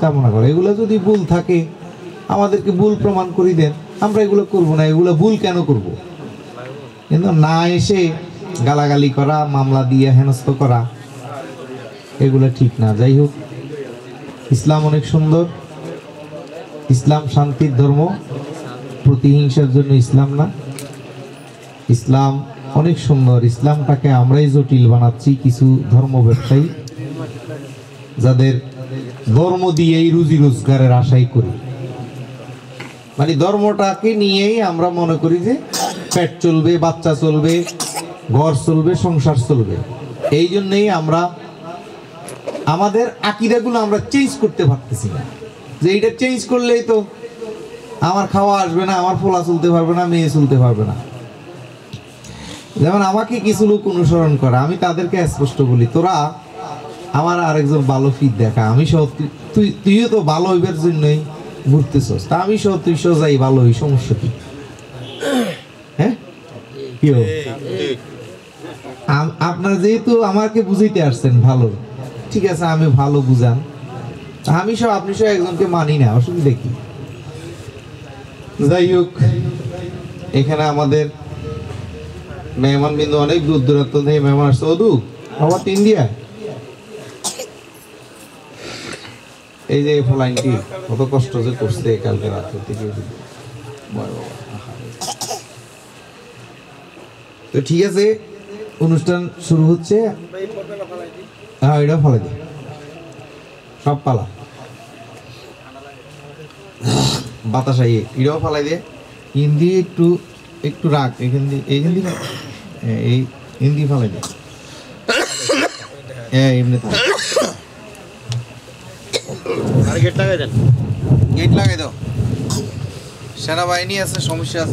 কামনা করে। এগুলো যদি ভুল থাকে আমাদেরকে ভুল প্রমাণ করে দেন, আমরা এগুলো করব না। এগুলো ভুল কেন করব? কিন্তু না এসে গালাগালি করা, মামলা দিয়ে হেনস্থ করা, এগুলো ঠিক না। যাই হোক, ইসলাম অনেক সুন্দর, ইসলাম শান্তির ধর্ম, প্রতিহিংসার জন্য ইসলাম না। ইসলাম অনেক সুন্দর। ইসলামটাকে আমরাই জটিল বানাচ্ছি কিছু ধর্ম ব্যবসায়ী, যাদের ধর্ম দিয়েই রুজি রোজগারের আশাই করি। মানে ধর্মটাকে নিয়েই আমরা মনে করি যে পেট চলবে, বাচ্চা চলবে, ঘর চলবে, সংসার চলবে। এই জন্যই আমরা আমাদের আকীদাগুলো আমরা চেঞ্জ করতে পারতেছি না, যে এটা চেঞ্জ করলেই তো আমার খাওয়া আসবে না, আমার পোলা চলতে পারবে না, মেয়ে চলতে পারবে না। যেমন আমাকে কিছু লোক অনুসরণ করে, আমি তাদেরকে স্পষ্ট বলি, তোরা আমার আরেকজন ভালো ফিট দেখা, আমি সহ তুইও তো ভালো হইবার জন্যই ঘুরতেছস, তা আমি সহ তুই যাই ভালো হই, সমস্যা কি? হ্যাঁ, আপনার যেহেতু আমাকে বুঝাইতে আসছেন ভালো, ঠিক আছে, আমি ভালো বুঝান, আমি সব আপনি সব একজনকে মানি না, অসুবিধা কি? যাই হোক, এখানে আমাদের মেহমান বিন্দু অনেক দূর দূরান্ত থেকে মেহমান আসছে। ওদু আবার ইন্ডিয়া, এই যে ফলাইনটি কত কষ্ট যে করছে কালকে রাত থেকে। তো ঠিক আছে, অনুষ্ঠান শুরু হচ্ছে। হ্যাঁ, এটা ফলাই দিই, সব পালা বাতাস আইয়ে এটাও ফালাই দিয়ে। হিন্দি একটু একটু রাখ, এখান দিয়ে এই হিন্দি ফালাই দিয়ে। হ্যাঁ, এমনি গেট লাগাই দাও, সেনাবাহিনী আছে, সমস্যা আছে।